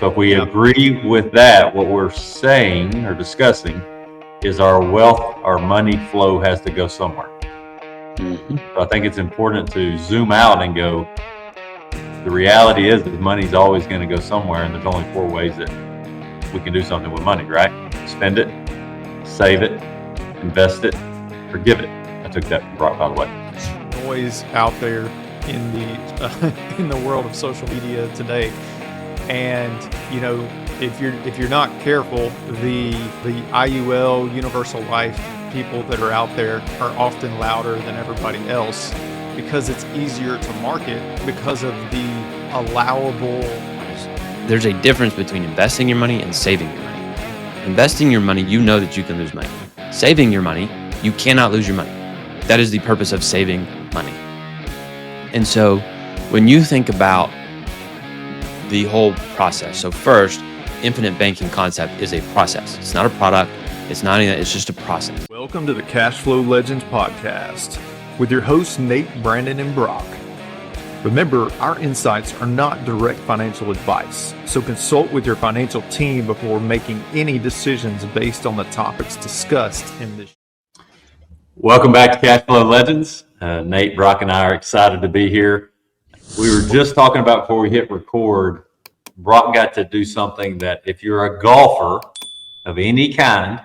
So if we agree with that, what we're saying or discussing is our wealth, our money flow has to go somewhere. So I think it's important to zoom out and go, the reality is that money's always going to go somewhere, and there's only 4 ways that we can do something with money, right? Spend it, save it, invest it, or give it. I took that from Brock, by the way. Noise out there in the world of social media today, and if you're not careful, the IUL universal life people that are out there are often louder than everybody else because it's easier to market because of the allowable. There's a difference between investing your money and saving your money. Investing your money, you know that you can lose money. Saving your money, you cannot lose your money. That is the purpose of saving money. And so when you think about the whole process, so first, infinite banking concept is a process. It's not a product. It's not anything. It's just a process. Welcome to the Cashflow Legendz podcast with your hosts, Nate, Brandon, and Brock. Remember, our insights are not direct financial advice, so consult with your financial team before making any decisions based on the topics discussed in this. Welcome back to Cashflow Legendz. Nate, Brock, and I are excited to be here. We were just talking about before we hit record, Brock got to do something that if you're a golfer of any kind,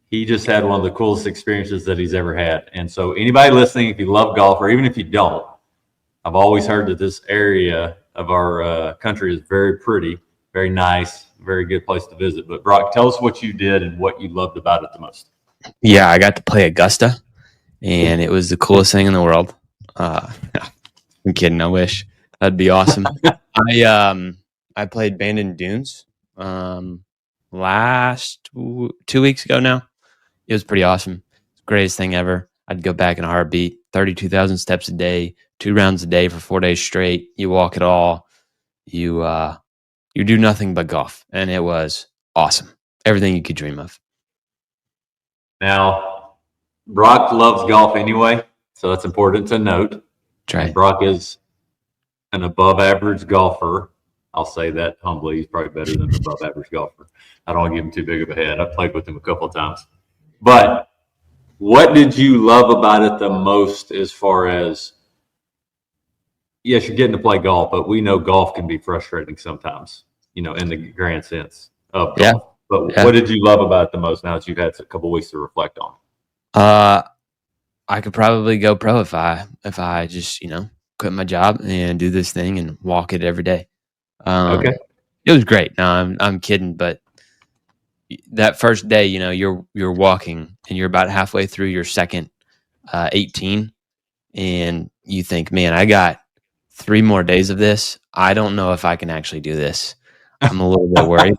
he just had one of the coolest experiences that he's ever had. And so anybody listening, if you love golf, or even if you don't, I've always heard that this area of our country is very pretty, very nice, very good place to visit. But Brock, tell us what you did and what you loved about it the most. Yeah, I got to play Augusta, and it was the coolest thing in the world. I'm kidding. I wish. That'd be awesome. I played Bandon Dunes last 2 weeks ago now. It was pretty awesome. It's the greatest thing ever. I'd go back in a heartbeat. 32,000 steps a day, 2 rounds a day for 4 days straight. You walk it all. You do nothing but golf, and it was awesome. Everything you could dream of. Now, Brock loves golf anyway, so that's important to note. That's right. Brock is an above-average golfer. I'll say that humbly. He's probably better than an above-average golfer. I don't want to give him too big of a head. I've played with him a couple of times. But what did you love about it the most as far as, yes, you're getting to play golf, but we know golf can be frustrating sometimes, in the grand sense of golf. Yeah. But what did you love about it the most now that you've had a couple of weeks to reflect on? I could probably go pro if I just, quit my job and do this thing and walk it every day. Okay. It was great. No, I'm kidding, but that first day, you're walking and you're about halfway through your second 18, and you think, man, I got 3 more days of this. I don't know if I can actually do this. I'm a little bit worried.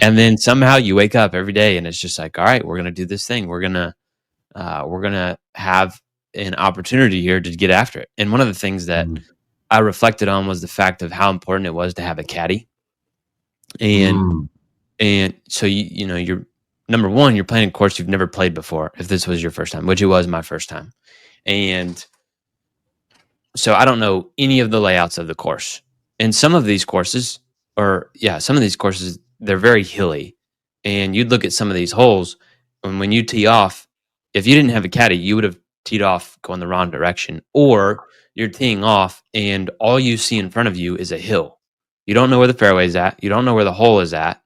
And then somehow you wake up every day and it's just like, all right, we're going to do this thing. We're going to have an opportunity here to get after it. And one of the things that I reflected on was the fact of how important it was to have a caddy. And so you're number one, you're playing a course you've never played before. If this was your first time, which it was my first time. And so I don't know any of the layouts of the course. And some of these courses, they're very hilly. And you'd look at some of these holes, and when you tee off, if you didn't have a caddy, you would have teed off going the wrong direction. Or you're teeing off, and all you see in front of you is a hill. You don't know where the fairway is at. You don't know where the hole is at.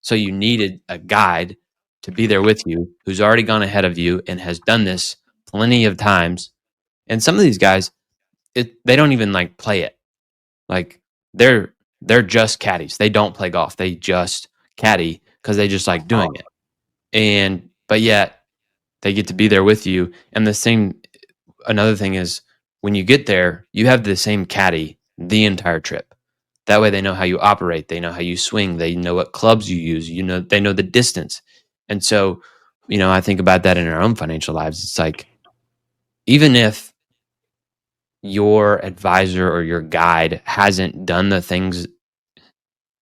So you needed a guide to be there with you who's already gone ahead of you and has done this plenty of times. And some of these guys, they don't even play it. They're just caddies. They don't play golf. They just caddy because they just like doing it. But yet they get to be there with you. And another thing is when you get there, you have the same caddy the entire trip. That way they know how you operate. They know how you swing. They know what clubs you use. They know the distance. And so, I think about that in our own financial lives. It's like, even if your advisor or your guide hasn't done the things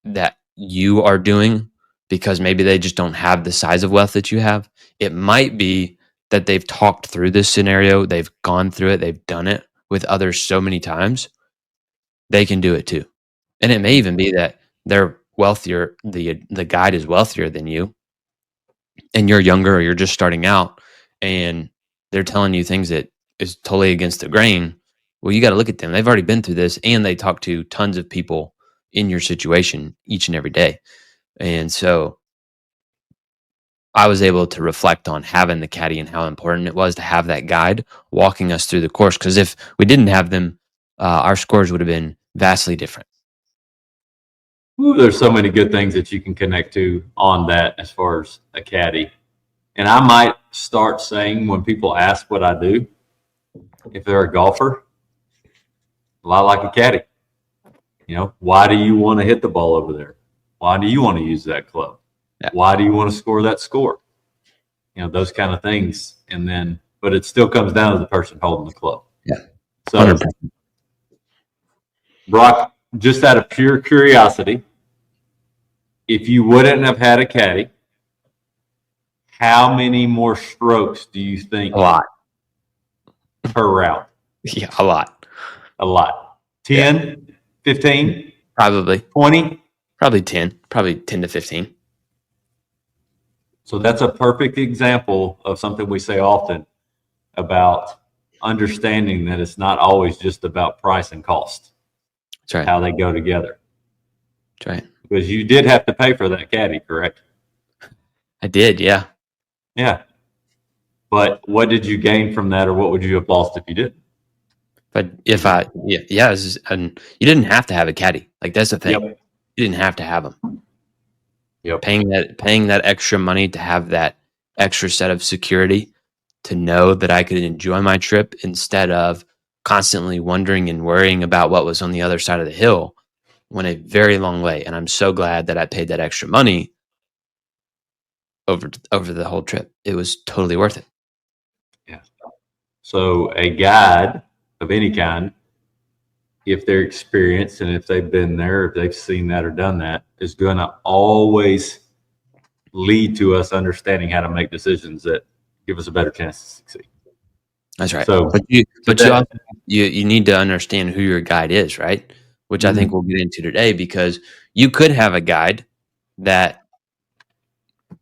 that you are doing because maybe they just don't have the size of wealth that you have, it might be that they've talked through this scenario, they've gone through it, they've done it with others so many times, they can do it too. And it may even be that they're wealthier, the guide is wealthier than you, and you're younger or you're just starting out, and they're telling you things that is totally against the grain, well, you got to look at them. They've already been through this, and they talk to tons of people in your situation each and every day. And so I was able to reflect on having the caddy and how important it was to have that guide walking us through the course. Because if we didn't have them, our scores would have been vastly different. Ooh, there's so many good things that you can connect to on that as far as a caddy. And I might start saying when people ask what I do, if they're a golfer, a lot like a caddy. You know, why do you want to hit the ball over there? Why do you want to use that club? Yeah. Why do you want to score that score? You know, those kind of things. And then, but it still comes down to the person holding the club. Yeah. So, 100%. Brock, just out of pure curiosity, if you wouldn't have had a caddy, how many more strokes do you think? A lot. Per route? Yeah, a lot. A lot. 10, 15? Probably. 20? Probably 10. Probably 10 to 15. So that's a perfect example of something we say often about understanding that it's not always just about price and cost. That's right. How they go together. That's right. Because you did have to pay for that caddy, correct? I did, yeah. Yeah. But what did you gain from that, or what would you have lost if you didn't? But if and you didn't have to have a caddy. Like, that's the thing. Yep. You didn't have to have them. Yep. Paying that extra money to have that extra set of security, to know that I could enjoy my trip instead of constantly wondering and worrying about what was on the other side of the hill, went a very long way. And I'm so glad that I paid that extra money over the whole trip. It was totally worth it. Yeah. So a guide of any kind, if they're experienced and if they've been there, if they've seen that or done that, is going to always lead to us understanding how to make decisions that give us a better chance to succeed. That's right. So, you need to understand who your guide is, right? Which I think we'll get into today, because you could have a guide that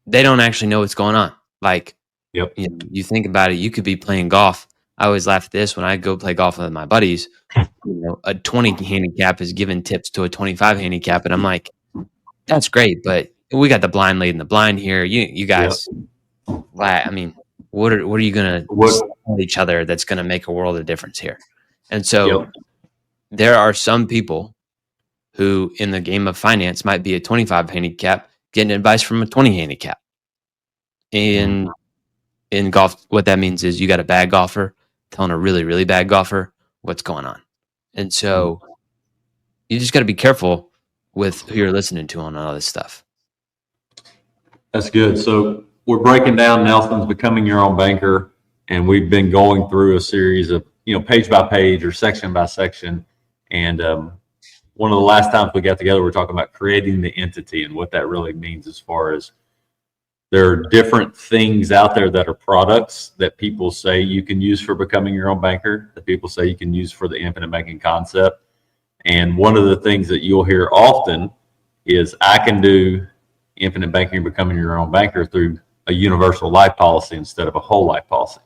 they don't actually know what's going on. Like, you think about it, you could be playing golf. I always laugh at this when I go play golf with my buddies. A 20 handicap is giving tips to a 25 handicap, and I'm like, that's great, but we got the blind leading the blind here. You guys, I mean, what are you gonna tell each other that's gonna make a world of difference here? And so there are some people who in the game of finance might be a 25 handicap getting advice from a 20 handicap. And in golf, what that means is you got a bad golfer telling a really, really bad golfer what's going on. And so you just got to be careful with who you're listening to on all this stuff. That's good. So we're breaking down Nelson's Becoming Your Own Banker, and we've been going through a series of, page by page or section by section. And one of the last times we got together, we were talking about creating the entity and what that really means, as far as there are different things out there that are products that people say you can use for becoming your own banker, that people say you can use for the infinite banking concept. And one of the things that you'll hear often is, I can do infinite banking, becoming your own banker, through a universal life policy instead of a whole life policy.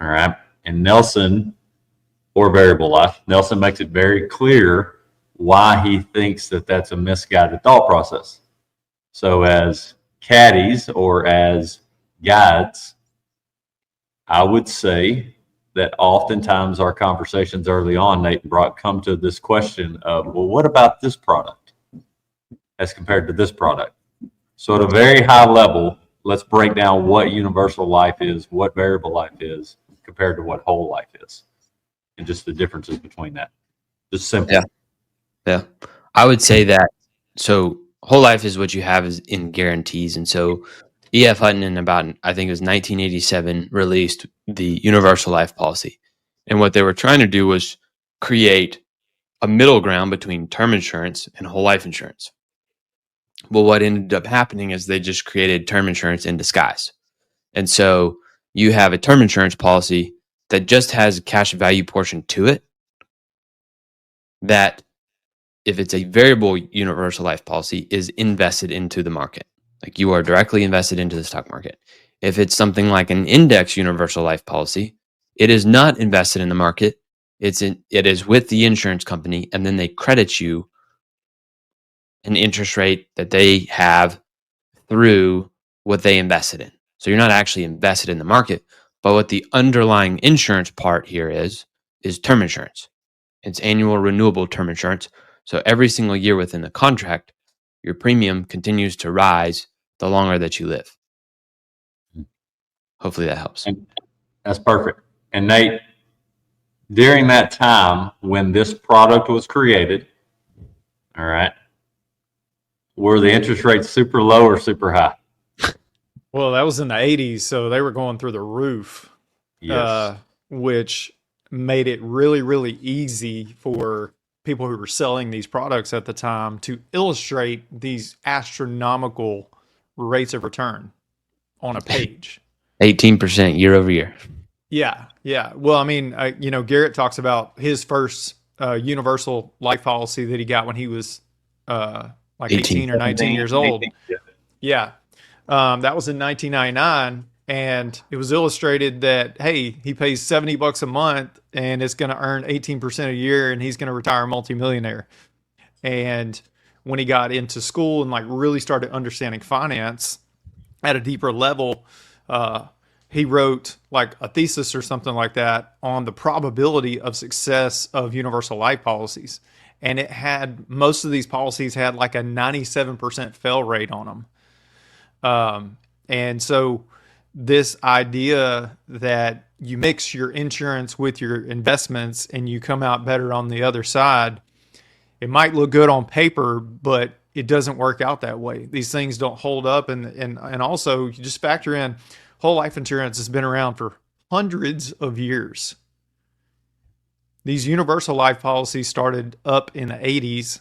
All right. And Nelson, or variable life, Nelson makes it very clear why he thinks that that's a misguided thought process. So as caddies or as guides, I would say that oftentimes our conversations early on, Nate and Brock, come to this question of, well, what about this product as compared to this product? So at a very high level, let's break down what universal life is, what variable life is, compared to what whole life is, and just the differences between that. Just simple. Yeah. I would say that, so whole life is what you have is in guarantees. And so E.F. Hutton, in about, I think it was 1987, released the universal life policy. And what they were trying to do was create a middle ground between term insurance and whole life insurance. Well, what ended up happening is they just created term insurance in disguise. And so you have a term insurance policy that just has a cash value portion to it that if it's a variable universal life policy, is invested into the market. Like you are directly invested into the stock market. If it's something like an index universal life policy, it is not invested in the market. It is with the insurance company, and then they credit you an interest rate that they have through what they invested in. So you're not actually invested in the market, but what the underlying insurance part here is term insurance. It's annual renewable term insurance. So every single year within the contract, your premium continues to rise the longer that you live. Hopefully that helps. And that's perfect. And Nate, during that time when this product was created, all right, were the interest rates super low or super high? Well, that was in the 80s, so they were going through the roof, Yes. which made it really, really easy for people who were selling these products at the time to illustrate these astronomical rates of return on a page. 18% year over year. Yeah, yeah. Well, I mean, Garrett talks about his first universal life policy that he got when he was like 18 or 19 years old. Yeah. That was in 1999, and it was illustrated that, hey, he pays $70 a month and it's going to earn 18% a year, and he's going to retire a multimillionaire. And when he got into school and like really started understanding finance at a deeper level, he wrote like a thesis or something like that on the probability of success of universal life policies. And it had, most of these policies had like a 97% fail rate on them. And so this idea that you mix your insurance with your investments and you come out better on the other side, it might look good on paper, but it doesn't work out that way. These things don't hold up. And also you just factor in whole life insurance has been around for hundreds of years. These universal life policies started up in the 80s,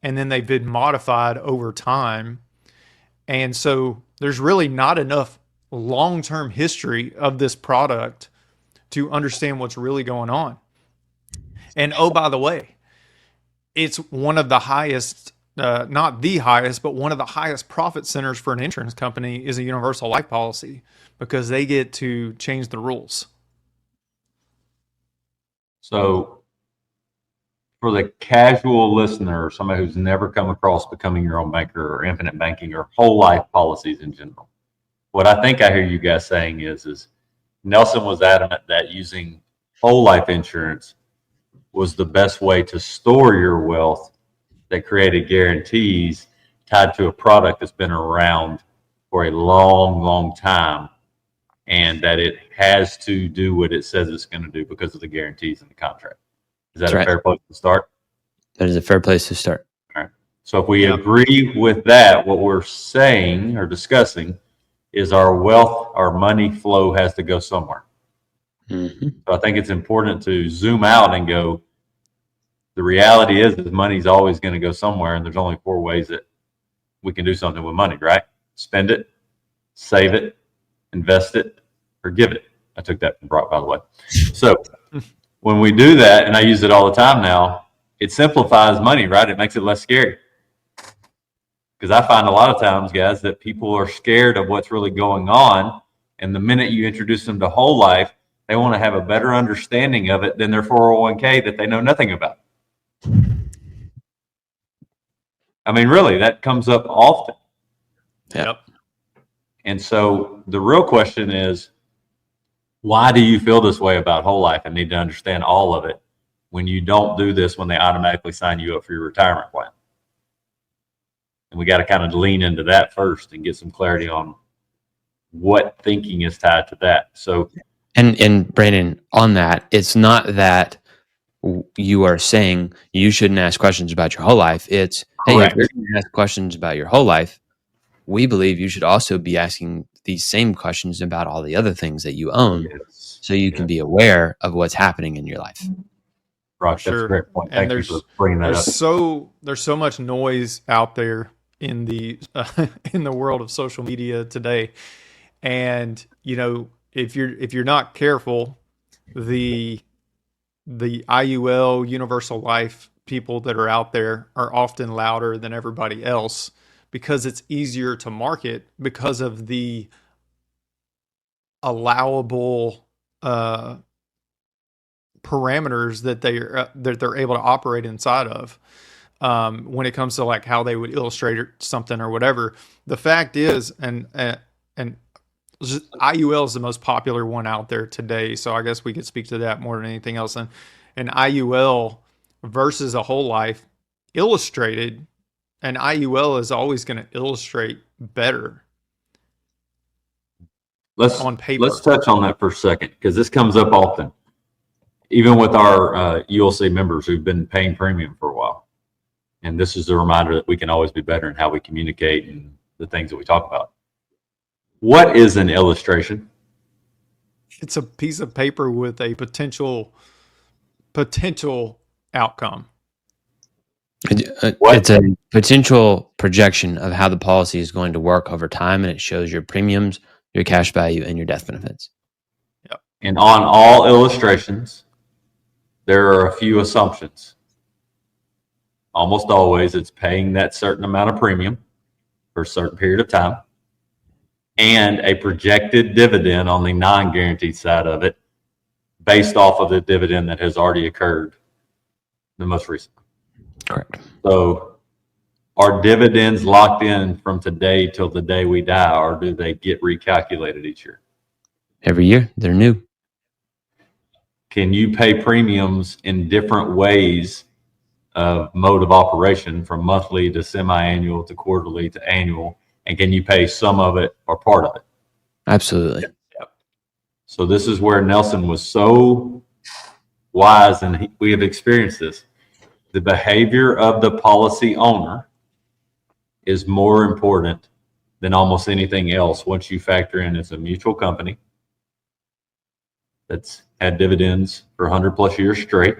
and then they've been modified over time. And so there's really not enough long-term history of this product to understand what's really going on. And oh, by the way, it's one of the highest, not the highest, but one of the highest profit centers for an insurance company is a universal life policy, because they get to change the rules. So for the casual listener, or somebody who's never come across becoming your own banker or infinite banking or whole life policies in general, what I think I hear you guys saying is Nelson was adamant that using whole life insurance was the best way to store your wealth, that created guarantees tied to a product that's been around for a long, long time, and that it has to do what it says it's going to do because of the guarantees in the contract. Is that a fair place to start? That is a fair place to start. All right. So if we agree with that, what we're saying or discussing is our wealth, our money flow has to go somewhere. Mm-hmm. So I think it's important to zoom out and go, the reality is that money's always going to go somewhere, and there's only 4 ways that we can do something with money, right? Spend it, save it, invest it, or give it. I took that from Brock, by the way. So when we do that, and I use it all the time now, it simplifies money, right? It makes it less scary. Because I find a lot of times, guys, that people are scared of what's really going on. And the minute you introduce them to whole life, they want to have a better understanding of it than their 401k that they know nothing about. I mean, really, that comes up often. Yep. And so the real question is, why do you feel this way about whole life and need to understand all of it when you don't do this when they automatically sign you up for your retirement plan? And we got to kind of lean into that first and get some clarity on what thinking is tied to that. So, and Brandon, on that, it's not that you are saying you shouldn't ask questions about your whole life. It's, hey, if you're going to ask questions about your whole life, we believe you should also be asking these same questions about all the other things that you own, so you can be aware of what's happening in your life. Right, that's a great point. Thank you for bringing that up. There's so much noise out there in the in the world of social media today, and if you're not careful, the IUL universal life people that are out there are often louder than everybody else because it's easier to market because of the allowable parameters that they're able to operate inside of. When it comes to like how they would illustrate something or whatever, the fact is, and IUL is the most popular one out there today. So I guess we could speak to that more than anything else. And IUL versus a whole life illustrated, and IUL is always going to illustrate better on paper. Let's touch on that for a second, because this comes up often, even with our ULC members who've been paying premium for a while. And this is a reminder that we can always be better in how we communicate and the things that we talk about. What is an illustration? It's a piece of paper with a potential outcome. It's a potential projection of how the policy is going to work over time, and it shows your premiums, your cash value, and your death benefits. Yep. And on all illustrations, there are a few assumptions. Almost always, it's paying that certain amount of premium for a certain period of time, and a projected dividend on the non-guaranteed side of it based off of the dividend that has already occurred the most recent. Correct. So are dividends locked in from today till the day we die, or do they get recalculated each year? Every year, they're new. Can you pay premiums in different ways of mode of operation, from monthly to semi-annual to quarterly to annual? And can you pay some of it or part of it? Absolutely. Yep. So this is where Nelson was so wise, and we have experienced this. The behavior of the policy owner is more important than almost anything else once you factor in it's a mutual company that's had dividends for 100 plus years straight,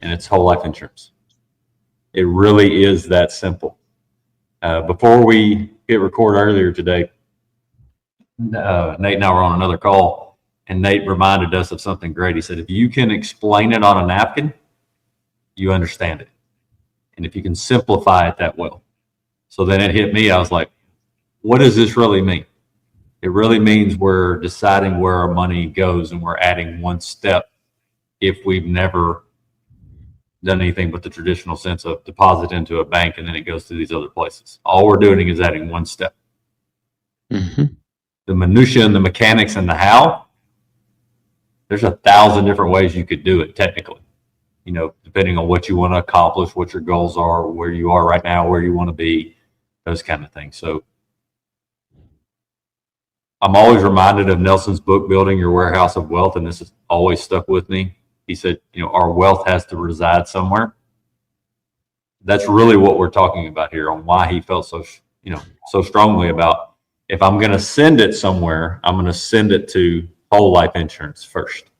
and it's whole life insurance. It really is that simple. Before we hit record earlier today, Nate and I were on another call, and Nate reminded us of something great. He said, if you can explain it on a napkin, you understand it. And if you can simplify it that well. So then it hit me. I was like, what does this really mean? It really means we're deciding where our money goes, and we're adding one step if we've never done anything but the traditional sense of deposit into a bank and then it goes to these other places. All we're doing is adding one step. Mm-hmm. The minutia and the mechanics and the how, there's 1,000 different ways you could do it technically, depending on what you want to accomplish, what your goals are, where you are right now, where you want to be, those kind of things. So I'm always reminded of Nelson's book, Building Your Warehouse of Wealth, and this has always stuck with me. He said, our wealth has to reside somewhere. That's really what we're talking about here, on why he felt so strongly about, if I'm going to send it somewhere, I'm going to send it to whole life insurance first.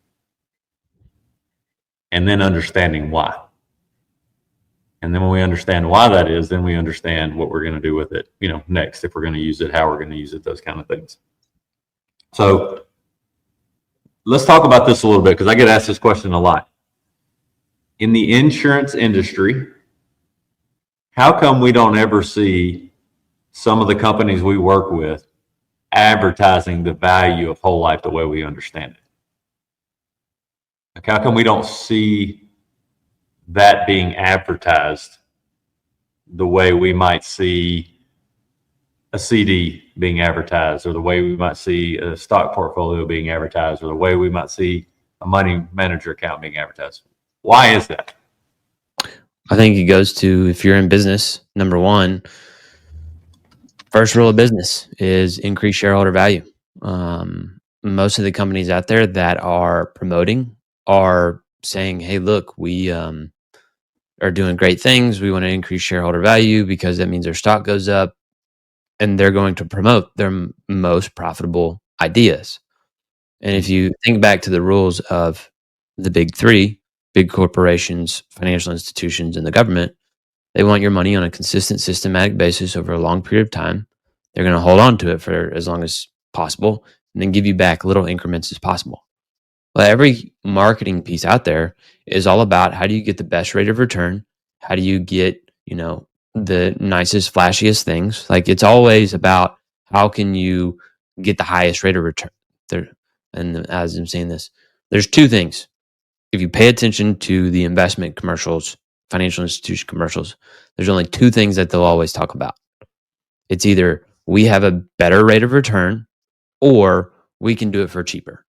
And then understanding why. And then when we understand why that is, then we understand what we're going to do with it, next, if we're going to use it, how we're going to use it, those kind of things. So let's talk about this a little bit, because I get asked this question a lot. In the insurance industry, how come we don't ever see some of the companies we work with advertising the value of whole life the way we understand it? Like, how come we don't see that being advertised the way we might see a CD being advertised, or the way we might see a stock portfolio being advertised, or the way we might see a money manager account being advertised? Why is that? I think it goes to, if you're in business, number one, first rule of business is increase shareholder value. Most of the companies out there that are promoting are saying, hey, look, we are doing great things. We want to increase shareholder value because that means their stock goes up, and they're going to promote their most profitable ideas. And if you think back to the rules of the big three, big corporations, financial institutions, and the government, they want your money on a consistent, systematic basis over a long period of time. They're going to hold on to it for as long as possible, and then give you back little increments as possible. Well, every marketing piece out there is all about how do you get the best rate of return? How do you get, the nicest, flashiest things? Like it's always about how can you get the highest rate of return. There, and as I'm saying this, there's two things. If you pay attention to the investment commercials, financial institution commercials, there's only two things that they'll always talk about. It's either we have a better rate of return or we can do it for cheaper.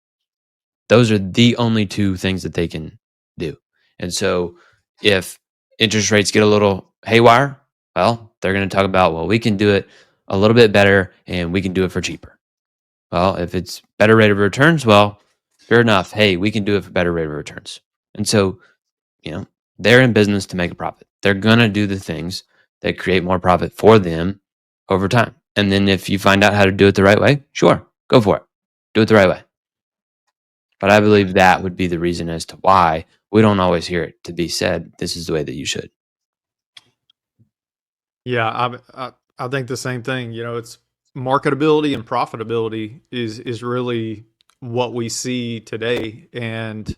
Those are the only two things that they can do. And so if interest rates get a little haywire, well, they're going to talk about, well, we can do it a little bit better and we can do it for cheaper. Well, if it's better rate of returns, well, fair enough. Hey, we can do it for better rate of returns. And so, they're in business to make a profit. They're going to do the things that create more profit for them over time. And then if you find out how to do it the right way, sure, go for it. Do it the right way. But I believe that would be the reason as to why we don't always hear it to be said, this is the way that you should. Yeah, I think the same thing. It's marketability and profitability is really what we see today, and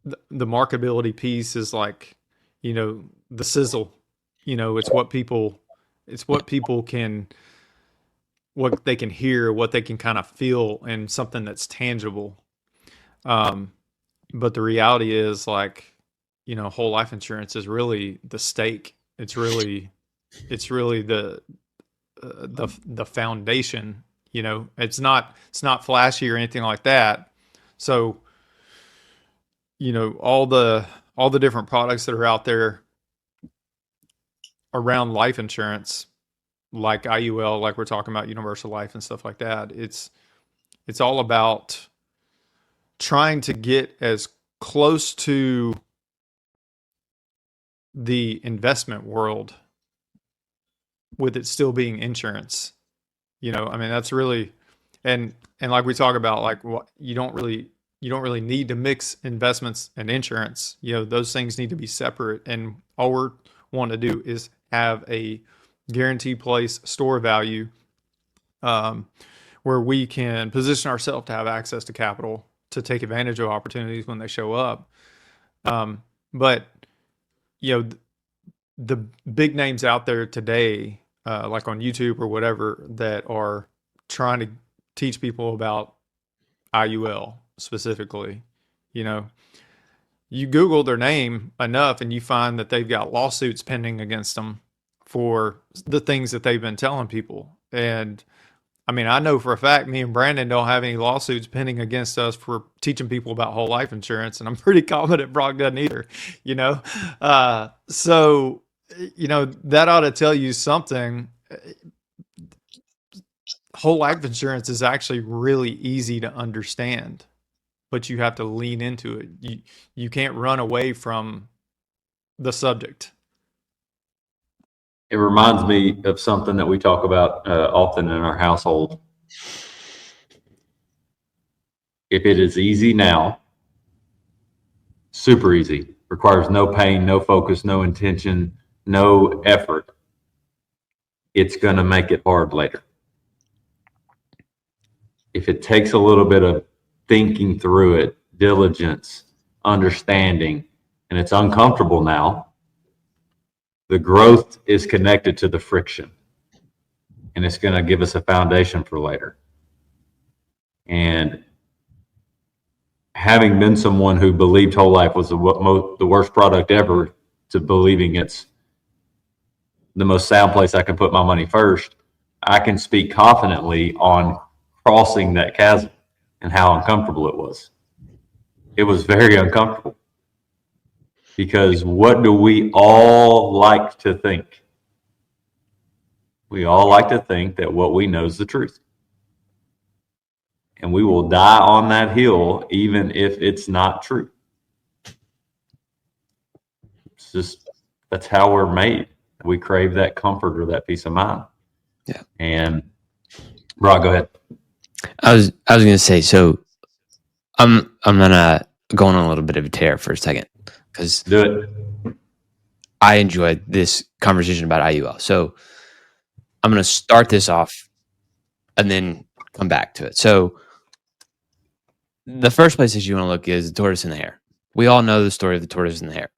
the marketability piece is like, the sizzle. It's what people can, what they can hear, what they can kind of feel, and something that's tangible. But the reality is, like, whole life insurance is really the stake. It's really the foundation. It's not flashy or anything like that. So, all the different products that are out there around life insurance, like IUL, like we're talking about universal life and stuff like that. It's all about trying to get as close to the investment world with it still being insurance. That's really, and like we talk about, like, what you don't really need to mix investments and insurance. Those things need to be separate. And all we're wanting to do is have a guaranteed place store value, where we can position ourselves to have access to capital to take advantage of opportunities when they show up. But the big names out there today, like on YouTube or whatever, that are trying to teach people about IUL specifically, you Google their name enough and you find that they've got lawsuits pending against them for the things that they've been telling people. And I know for a fact me and Brandon don't have any lawsuits pending against us for teaching people about whole life insurance, and I'm pretty confident Brock doesn't either. So that ought to tell you something. Whole life insurance is actually really easy to understand, but you have to lean into it. You can't run away from the subject. It reminds me of something that we talk about often in our household. If it is easy now, super easy, requires no pain, no focus, no intention, no effort, it's going to make it hard later. If it takes a little bit of thinking through it, diligence, understanding, and it's uncomfortable now, the growth is connected to the friction, and it's going to give us a foundation for later. And having been someone who believed whole life was the worst product ever, to believing it's the most sound place I can put my money first, I can speak confidently on crossing that chasm and how uncomfortable it was. It was very uncomfortable. Because what do we all like to think? We all like to think that what we know is the truth. And we will die on that hill even if it's not true. It's just, that's how we're made. We crave that comfort or that peace of mind. Yeah. And Brock, go ahead. I was going to say, so I'm gonna go on a little bit of a tear for a second, because Do it. I enjoyed this conversation about IUL. So I'm going to start this off and then come back to it. So the first places you want to look is the tortoise and the hare. We all know the story of the tortoise and the hare.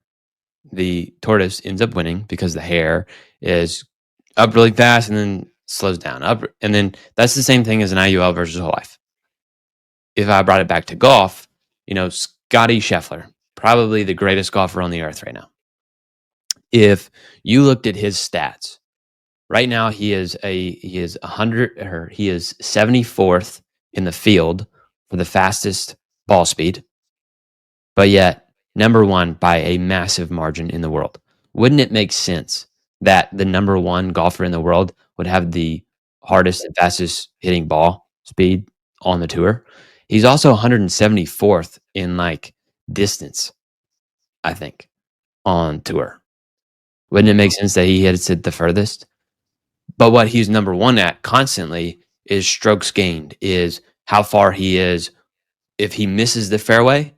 The tortoise ends up winning because the hare is up really fast and then slows down up. And then that's the same thing as an IUL versus whole life. If I brought it back to golf, Scotty Scheffler, probably the greatest golfer on the earth right now. If you looked at his stats, right now he is 74th in the field for the fastest ball speed, but yet number one by a massive margin in the world. Wouldn't it make sense that the number one golfer in the world would have the hardest and fastest hitting ball speed on the tour? He's also 174th in distance, I think, on tour. Wouldn't it make sense that he hits it the furthest? But what he's number one at constantly is strokes gained, is how far he is. If he misses the fairway,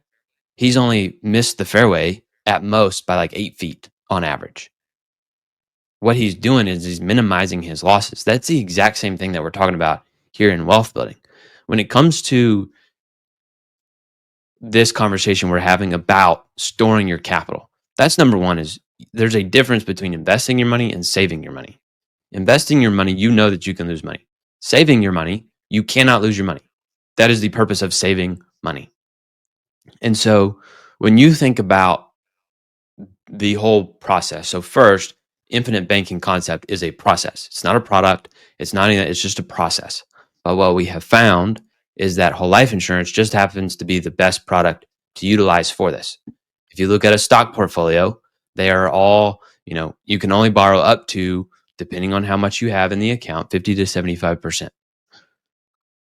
he's only missed the fairway at most by 8 feet on average. What he's doing is he's minimizing his losses. That's the exact same thing that we're talking about here in wealth building. When it comes to this conversation we're having about storing your capital, that's number one. Is there's a difference between investing your money and saving your money. Investing your money, you know that you can lose money. Saving your money, you cannot lose your money. That is the purpose of saving money. And so when you think about the whole process, so first, infinite banking concept is a process. It's not a product. It's not anything. It's just a process. But what we have found is that whole life insurance just happens to be the best product to utilize for this. If you look at a stock portfolio, they are all, you can only borrow up to, depending on how much you have in the account, 50 to 75%.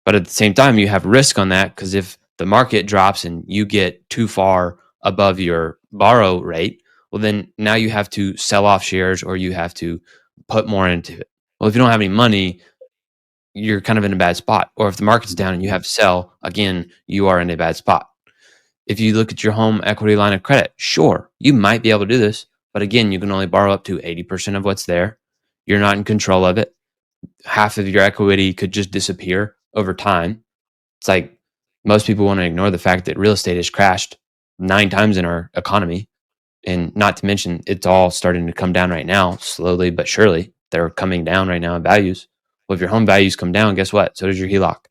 But at the same time, you have risk on that, because if the market drops and you get too far above your borrow rate, well, then now you have to sell off shares or you have to put more into it. Well, if you don't have any money, you're kind of in a bad spot. Or if the market's down and you have to sell, again, you are in a bad spot. If you look at your home equity line of credit, sure, you might be able to do this. But again, you can only borrow up to 80% of what's there. You're not in control of it. Half of your equity could just disappear over time. It's like most people want to ignore the fact that real estate has crashed 9 times in our economy. And not to mention, it's all starting to come down right now, slowly but surely. They're coming down right now in values. Well, if your home values come down, guess what? So does your HELOC.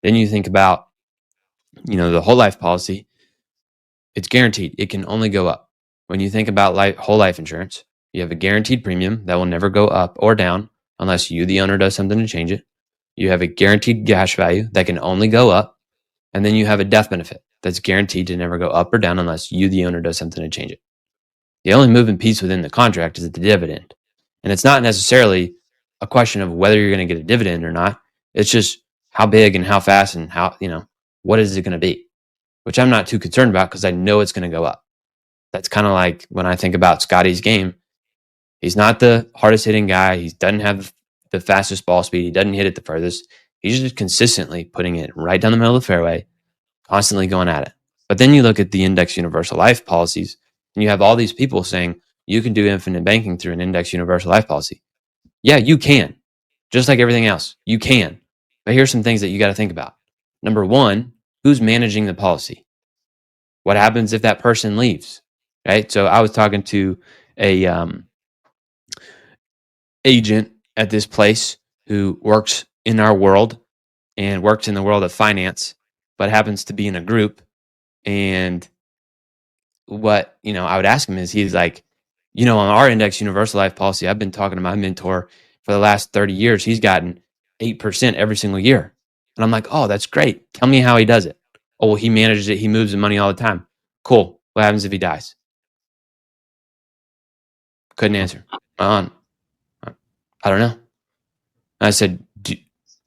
Then you think about, the whole life policy. It's guaranteed. It can only go up. When you think about whole life insurance, you have a guaranteed premium that will never go up or down unless you, the owner, does something to change it. You have a guaranteed cash value that can only go up. And then you have a death benefit that's guaranteed to never go up or down unless you, the owner, does something to change it. The only moving piece within the contract is the dividend. And it's not necessarily a question of whether you're going to get a dividend or not. It's just how big and how fast and how, what is it going to be? Which I'm not too concerned about because I know it's going to go up. That's kind of like when I think about Scotty's game. He's not the hardest hitting guy. He doesn't have the fastest ball speed. He doesn't hit it the furthest. He's just consistently putting it right down the middle of the fairway, constantly going at it. But then you look at the index universal life policies, and you have all these people saying you can do infinite banking through an index universal life policy. Yeah, you can. Just like everything else, you can. But here's some things that you got to think about. Number one, who's managing the policy? What happens if that person leaves? Right? So I was talking to a agent at this place who works in our world and works in the world of finance, but happens to be in a group. And what, I would ask him is, he's like, on our index universal life policy, I've been talking to my mentor for the last 30 years. He's gotten 8% every single year. And I'm like, oh, that's great. Tell me how he does it. Oh, well, he manages it. He moves the money all the time. Cool. What happens if he dies? Couldn't answer. I don't know. I said, do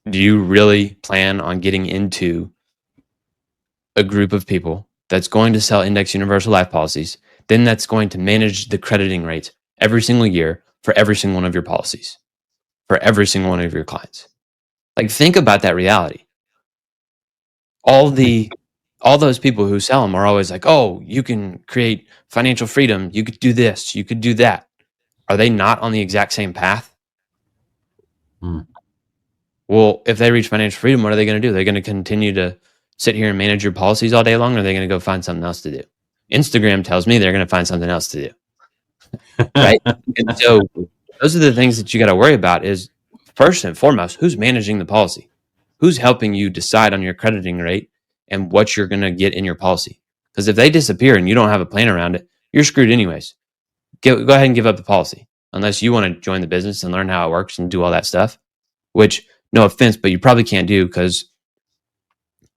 you really plan on getting into a group of people that's going to sell index universal life policies, then that's going to manage the crediting rates every single year for every single one of your policies, for every single one of your clients? Think about that reality. All those people who sell them are always like, oh, you can create financial freedom. You could do this. You could do that. Are they not on the exact same path? Well, if they reach financial freedom, what are they going to do? They're going to continue to sit here and manage your policies all day long, or are they going to go find something else to do? Instagram tells me they're going to find something else to do, right? And so those are the things that you got to worry about is, first and foremost, who's managing the policy? Who's helping you decide on your crediting rate and what you're going to get in your policy? Because if they disappear and you don't have a plan around it, you're screwed anyways. Go ahead and give up the policy unless you want to join the business and learn how it works and do all that stuff, which, no offense, but you probably can't do because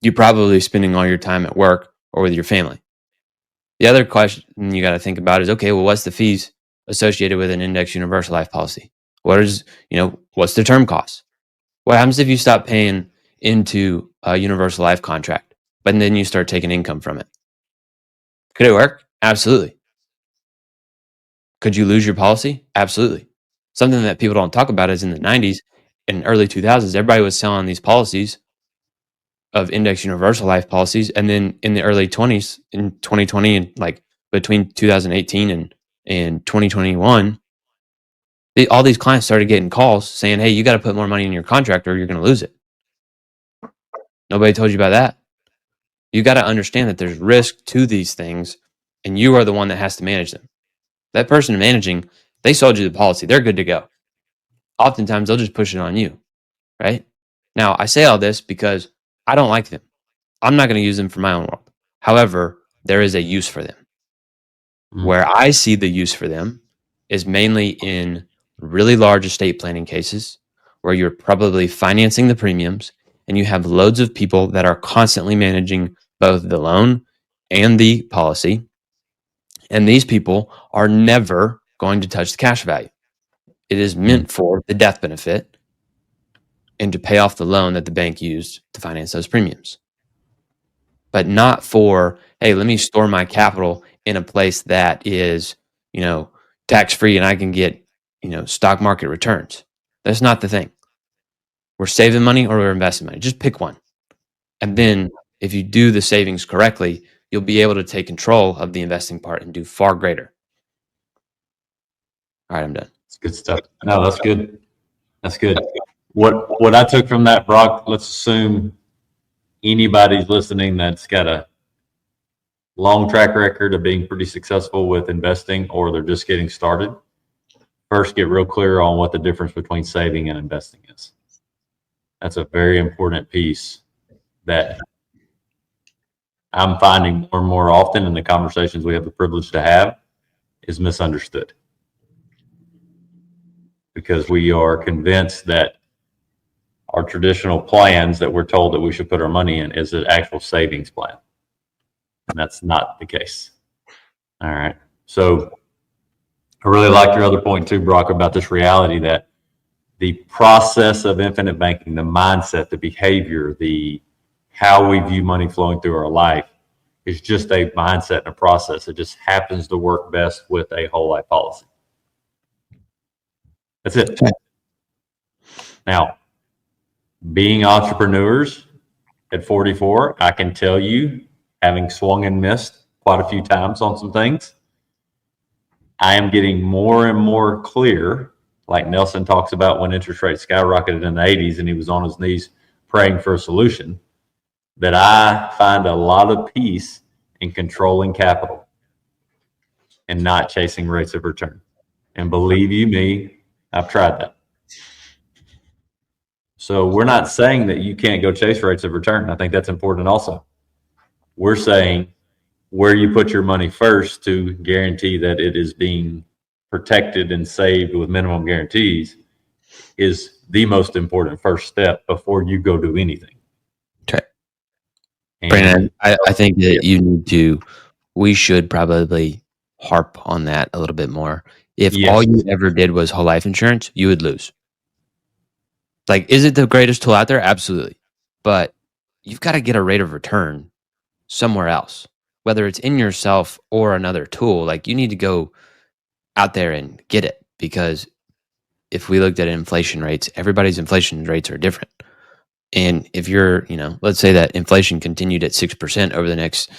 you're probably spending all your time at work or with your family. The other question you got to think about is, okay, well, what's the fees associated with an index universal life policy? What's the term cost? What happens if you stop paying into a universal life contract, but then you start taking income from it? Could it work? Absolutely. Could you lose your policy? Absolutely. Something that people don't talk about is in the 90s and early 2000s, everybody was selling these policies of index universal life policies. And then in the early 20s, in 2020, and like between 2018 and 2021, all these clients started getting calls saying, hey, you got to put more money in your contract or you're going to lose it. Nobody told you about that. You got to understand that there's risk to these things and you are the one that has to manage them. That person managing, they sold you the policy. They're good to go. Oftentimes, they'll just push it on you, right? Now, I say all this because I don't like them. I'm not going to use them for my own world. However, there is a use for them. Where I see the use for them is mainly in really large estate planning cases where you're probably financing the premiums and you have loads of people that are constantly managing both the loan and the policy. And these people are never going to touch the cash value. It is meant for the death benefit and to pay off the loan that the bank used to finance those premiums. But not for, hey, let me store my capital in a place that is, tax-free and I can get, stock market returns. That's not the thing. We're saving money or we're investing money. Just pick one. And then if you do the savings correctly, you'll be able to take control of the investing part and do far greater. All right, I'm done. It's good stuff. No, that's good. That's good. What I took from that, Brock, let's assume anybody's listening that's got a long track record of being pretty successful with investing, or they're just getting started. First, get real clear on what the difference between saving and investing is. That's a very important piece that I'm finding more and more often in the conversations we have the privilege to have is misunderstood. Because we are convinced that our traditional plans that we're told that we should put our money in is an actual savings plan. And that's not the case. All right. So I really like your other point too, Brock, about this reality that the process of infinite banking, the mindset, the behavior, how we view money flowing through our life is just a mindset and a process. It just happens to work best with a whole life policy. That's it. Now, being entrepreneurs at 44, I can tell you, having swung and missed quite a few times on some things, I am getting more and more clear, like Nelson talks about when interest rates skyrocketed in the 80s and he was on his knees praying for a solution, that I find a lot of peace in controlling capital and not chasing rates of return. And believe you me, I've tried that. So we're not saying that you can't go chase rates of return. I think that's important also. We're saying where you put your money first to guarantee that it is being protected and saved with minimum guarantees is the most important first step before you go do anything. Okay. Brandon, I think that we should probably harp on that a little bit more. If all you ever did was whole life insurance, you would lose. Like, is it the greatest tool out there? Absolutely. But you've got to get a rate of return somewhere else, whether it's in yourself or another tool. Like, you need to go out there and get it, because if we looked at inflation rates, everybody's inflation rates are different. And if you're, let's say that inflation continued at 6% over the next,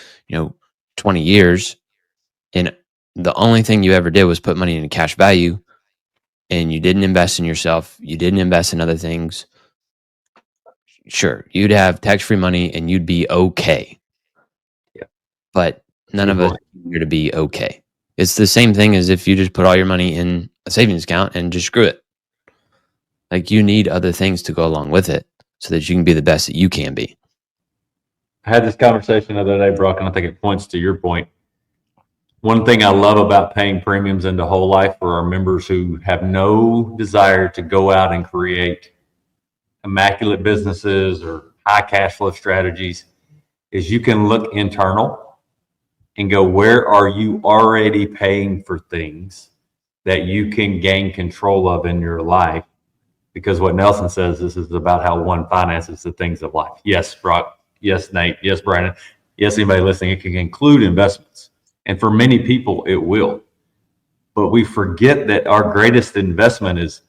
20 years, and the only thing you ever did was put money in cash value, and you didn't invest in yourself, you didn't invest in other things, sure, you'd have tax-free money and you'd be okay. Yeah. But none Good of us point. are here to be okay. It's the same thing as if you just put all your money in a savings account and just screw it. Like, you need other things to go along with it so that you can be the best that you can be. I had this conversation the other day, Brock, and I think it points to your point. One thing I love about paying premiums into whole life for our members who have no desire to go out and create immaculate businesses or high cash flow strategies is you can look internal and go, where are you already paying for things that you can gain control of in your life? Because what Nelson says, this is about how one finances the things of life. Yes, Brock. Yes, Nate. Yes, Brandon. Yes, anybody listening, it can include investments. And for many people, it will. But we forget that our greatest investment is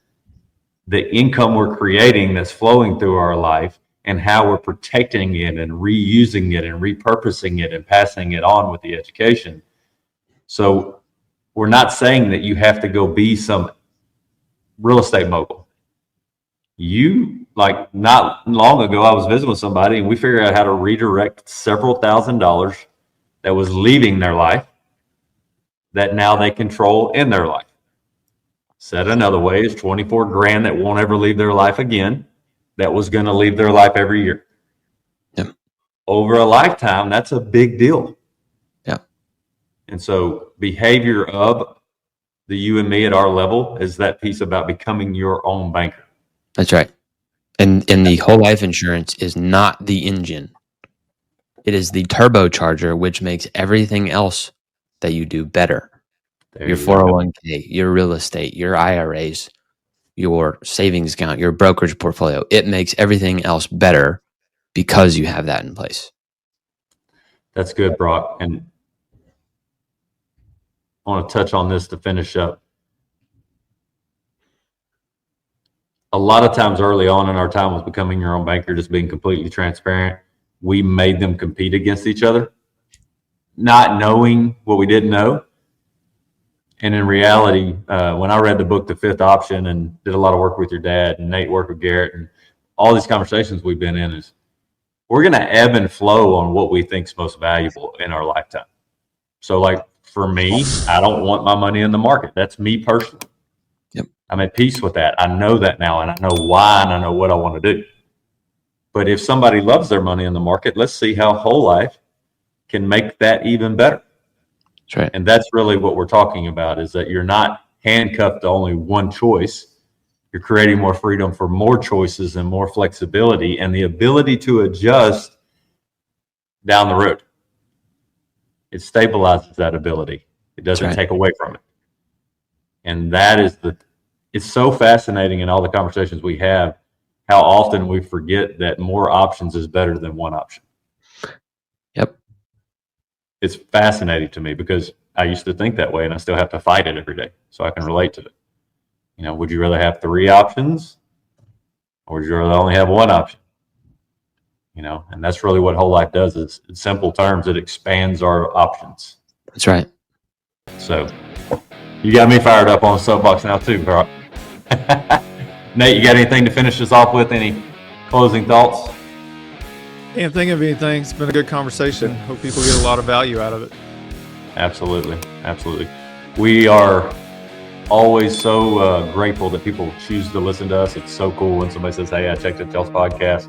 the income we're creating that's flowing through our life and how we're protecting it and reusing it and repurposing it and passing it on with the education. So we're not saying that you have to go be some real estate mogul. You, like, not long ago, I was visiting with somebody and we figured out how to redirect several $1,000s that was leaving their life that now they control in their life. Said another way, is 24 grand that won't ever leave their life again, that was going to leave their life every year. Yeah. Over a lifetime, that's a big deal. Yeah. And so behavior of the you and me at our level is that piece about becoming your own banker. That's right. And the whole life insurance is not the engine. It is the turbocharger, which makes everything else that you do better. There Your you go. 401k, your real estate, your IRAs, your savings account, your brokerage portfolio. It makes everything else better because you have that in place. That's good, Brock. And I want to touch on this to finish up. A lot of times early on in our time with becoming your own banker, just being completely transparent, we made them compete against each other, not knowing what we didn't know. And in reality, when I read the book, The Fifth Option, and did a lot of work with your dad and Nate worked with Garrett and all these conversations we've been in, is we're going to ebb and flow on what we think is most valuable in our lifetime. So like for me, I don't want my money in the market. That's me personally. Yep. I'm at peace with that. I know that now and I know why and I know what I want to do. But if somebody loves their money in the market, let's see how whole life can make that even better. That's right. And that's really what we're talking about, is that you're not handcuffed to only one choice. You're creating more freedom for more choices and more flexibility and the ability to adjust down the road. It stabilizes that ability. It doesn't take away from it. And that is it's so fascinating in all the conversations we have, how often we forget that more options is better than one option. Yep. It's fascinating to me because I used to think that way and I still have to fight it every day. So I can relate to it. You know, would you rather have 3 options or would you rather only have one option? You know, and that's really what whole life does, is in simple terms, it expands our options. That's right. So you got me fired up on the soapbox now too, bro. Nate, you got anything to finish us off with? Any closing thoughts? Can't think of anything. It's been a good conversation. Hope people get a lot of value out of it. Absolutely. Absolutely. We are always so grateful that people choose to listen to us. It's so cool when somebody says, hey, I checked out y'all's podcast.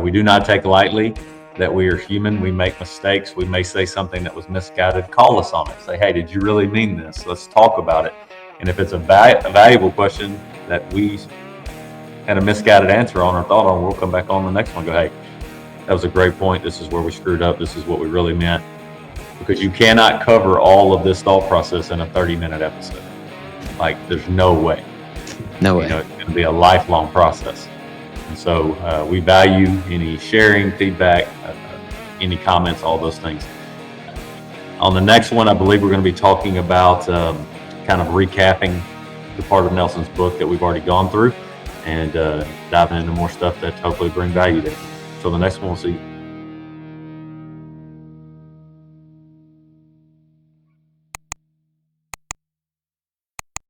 We do not take lightly that we are human. We make mistakes. We may say something that was misguided. Call us on it. Say, hey, did you really mean this? Let's talk about it. And if it's a valuable question that we had a misguided answer on or thought on, we'll come back on the next one and go, hey, that was a great point. This is where we screwed up. This is what we really meant. Because you cannot cover all of this thought process in a 30-minute episode. Like, there's no way. No way. You know, it's going to be a lifelong process. And so we value any sharing, feedback, any comments, all those things. On the next one, I believe we're going to be talking about kind of recapping the part of Nelson's book that we've already gone through and diving into more stuff that hopefully bring value there. So the next one, we'll see you.